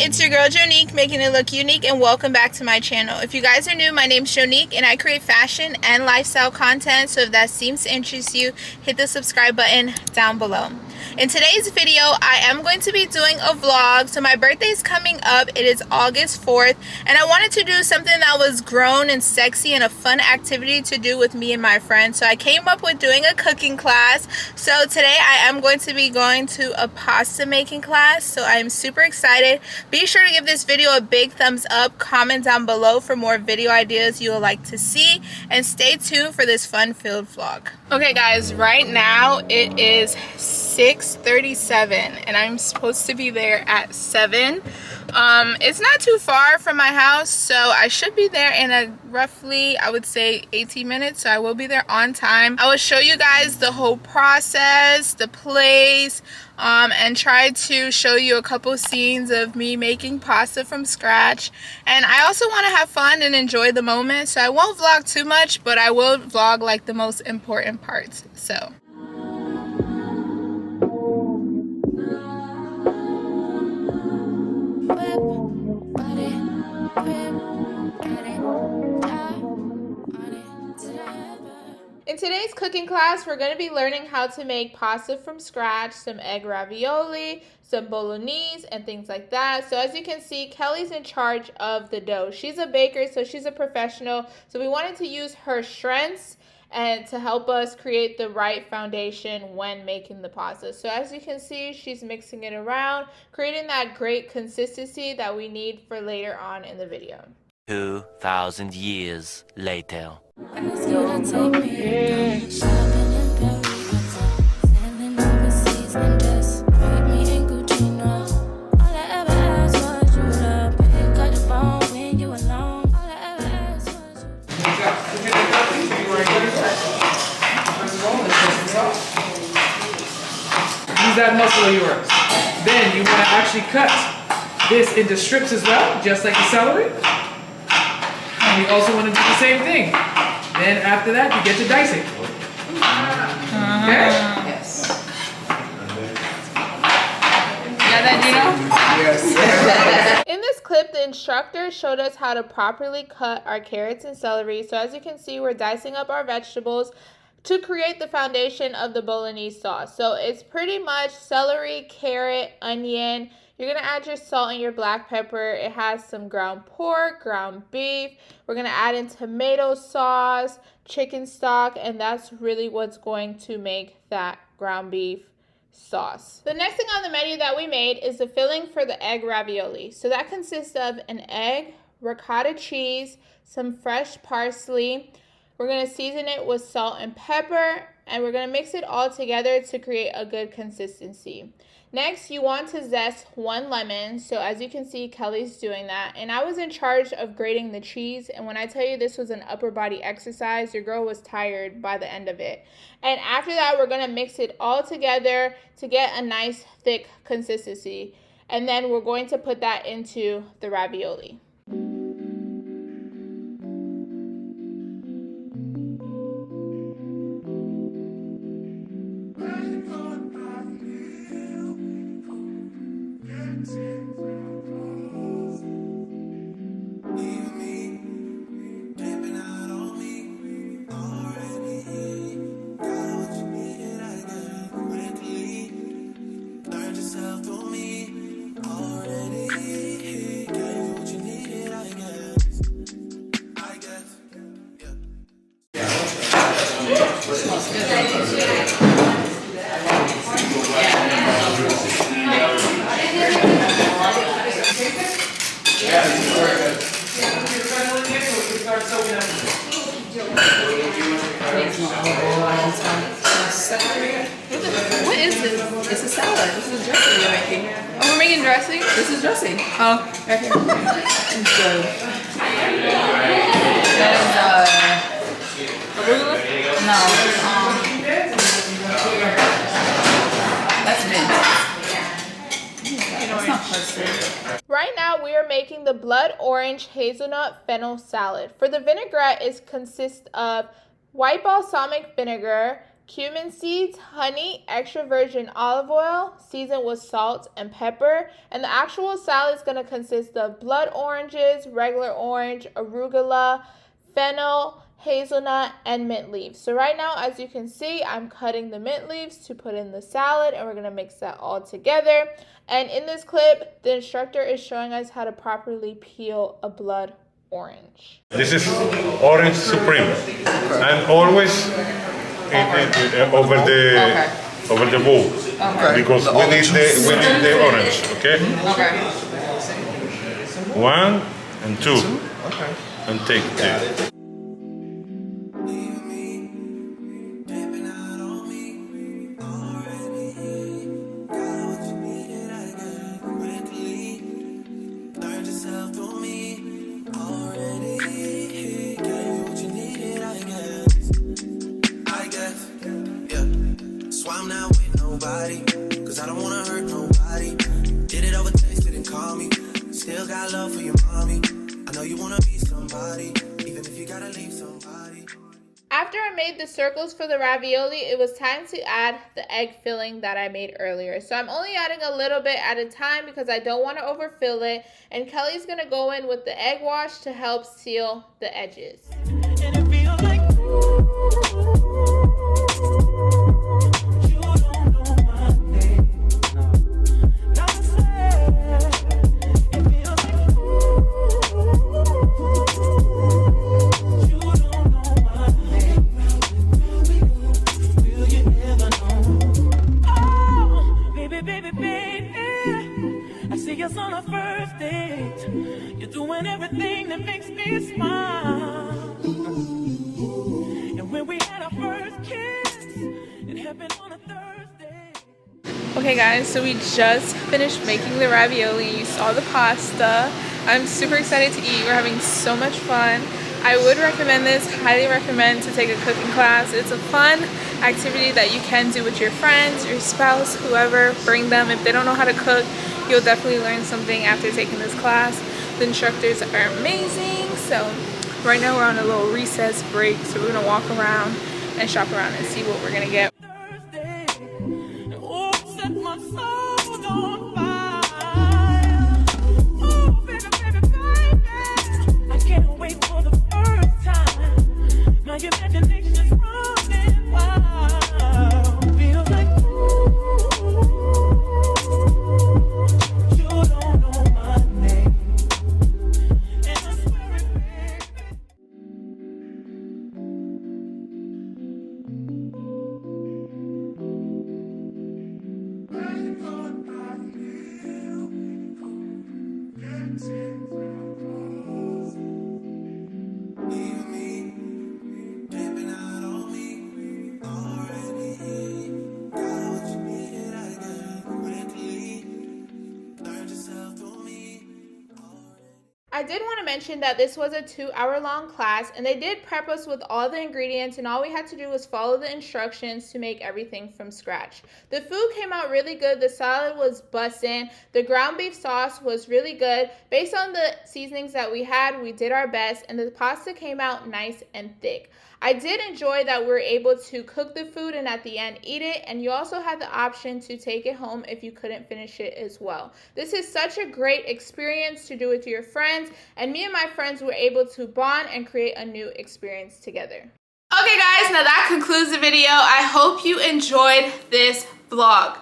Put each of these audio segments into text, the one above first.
It's your girl Jonique, making it look unique, and welcome back to my channel. If you guys are new, my name's Jonique and I create fashion and lifestyle content, so if that seems to interest you, hit the subscribe button down below. In today's video, I am going to be doing a vlog. So my birthday is coming up. It is August 4th, and I wanted to do something that was grown and sexy and a fun activity to do with me and my friends. So I came up with doing a cooking class. So today I am going to be going to a pasta making class. So I am super excited. Be sure to give this video a big thumbs up, comment down below for more video ideas you would like to see, and stay tuned for this fun-filled vlog. Okay guys, right now it is 6:37 and I'm supposed to be there at 7. It's not too far from my house, so I should be there in a roughly, I would say, 18 minutes. So I will be there on time. I will show you guys the whole process, the place, and try to show you a couple scenes of me making pasta from scratch. And I also want to have fun and enjoy the moment, so I won't vlog too much, but I will vlog like the most important parts. So in today's cooking class, we're going to be learning how to make pasta from scratch, some egg ravioli, some bolognese, and things like that. So as you can see, Kelly's in charge of the dough. She's a baker, so she's a professional. So we wanted to use her strengths and to help us create the right foundation when making the pasta. So as you can see, she's mixing it around, creating that great consistency that we need for later on in the video. 2,000 years later. Use that muscle of yours. Then you want to actually cut this into strips as well, just like the celery. And you also want to do the same thing. Then after that, you get to dicing. Okay? Yes. Yeah, that you know? Yes. In this clip, the instructor showed us how to properly cut our carrots and celery. So as you can see, we're dicing up our vegetables to create the foundation of the bolognese sauce. So it's pretty much celery, carrot, onion. You're going to add your salt and your black pepper. It has some ground pork, ground beef. We're going to add in tomato sauce, chicken stock, and that's really what's going to make that ground beef sauce. The next thing on the menu that we made is the filling for the egg ravioli. So that consists of an egg, ricotta cheese, some fresh parsley. We're going to season it with salt and pepper, and we're going to mix it all together to create a good consistency. Next, you want to zest 1 lemon. So as you can see, Kelly's doing that. And I was in charge of grating the cheese. And when I tell you this was an upper body exercise, your girl was tired by the end of it. And after that, we're going to mix it all together to get a nice thick consistency. And then we're going to put that into the ravioli. What is this? It's a salad. This is a dressing you're making. Oh, we're making dressing? This is dressing. Oh, right here. And so making the blood orange hazelnut fennel salad. For the vinaigrette, it consists of white balsamic vinegar, cumin seeds, honey, extra virgin olive oil, seasoned with salt and pepper. And the actual salad is going to consist of blood oranges, regular orange, arugula, fennel, hazelnut, and mint leaves. So right now, as you can see, I'm cutting the mint leaves to put in the salad, and we're going to mix that all together. And in this clip, the instructor is showing us how to properly peel a blood orange. This is orange supreme, and always over the bowl, because we need the orange. Okay. Okay. 1 and 2, and take it. Cause I don't wanna hurt nobody. Did it over text, didn't call me. Still got love for your mommy. I know you wanna be somebody, even if you gotta leave somebody. After I made the circles for the ravioli, it was time to add the egg filling that I made earlier. So I'm only adding a little bit at a time because I don't want to overfill it. And Kelly's going to go in with the egg wash to help seal the edges. And it feels like on a first date, you're doing everything that makes me smile. And when we had our first kiss, it happened on a Thursday. Okay guys, so we just finished making the ravioli. You saw the pasta. I'm super excited to eat. We're having so much fun. I would recommend this, highly recommend to take a cooking class. It's a fun activity that you can do with your friends, your spouse, whoever. Bring them. If they don't know how to cook, you'll definitely learn something after taking this class. The instructors are amazing. So right now we're on a little recess break, so we're gonna walk around and shop around and see what we're gonna get. I did want to mention that this was a 2-hour-long class, and they did prep us with all the ingredients, and all we had to do was follow the instructions to make everything from scratch. The food came out really good. The salad was bussin'. The ground beef sauce was really good. Based on the seasonings that we had, we did our best, and the pasta came out nice and thick. I did enjoy that we were able to cook the food and at the end eat it, and you also had the option to take it home if you couldn't finish it as well. This is such a great experience to do with your friends, and me and my friends were able to bond and create a new experience together. Okay guys, now that concludes the video. I hope you enjoyed this vlog.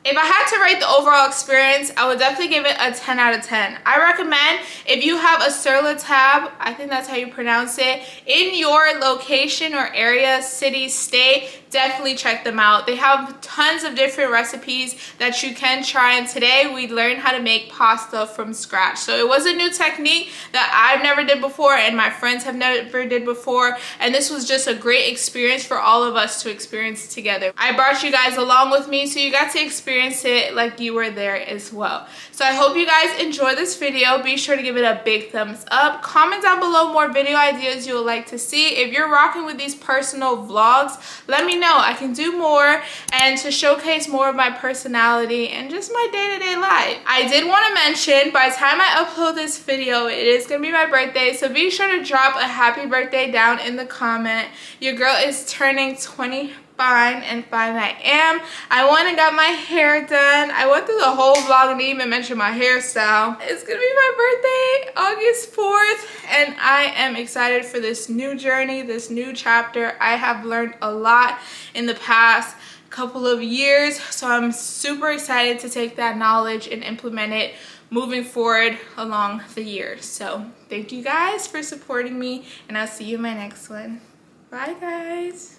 If I had to rate the overall experience, I would definitely give it a 10 out of 10. I recommend if you have a Sur la Table, I think that's how you pronounce it, in your location or area, city, state, definitely check them out. They have tons of different recipes that you can try, and today we learned how to make pasta from scratch. So it was a new technique that I've never did before and my friends have never did before, and this was just a great experience for all of us to experience together. I brought you guys along with me so you got to experience experience it like you were there as well. So I hope you guys enjoy this video. Be sure to give it a big thumbs up. Comment down below more video ideas you would like to see. If you're rocking with these personal vlogs, let me know. I can do more and to showcase more of my personality and just my day-to-day life. I did want to mention, by the time I upload this video, it is going to be my birthday, so be sure to drop a happy birthday down in the comment. Your girl is turning 25 and fine I am. I went and got my hair done. I went through the whole vlog and didn't even mention my hairstyle. It's gonna be my birthday, August 4th, and I am excited for this new journey, this new chapter. I have learned a lot in the past couple of years, so I'm super excited to take that knowledge and implement it moving forward along the years. So thank you guys for supporting me, and I'll see you in my next one. Bye guys.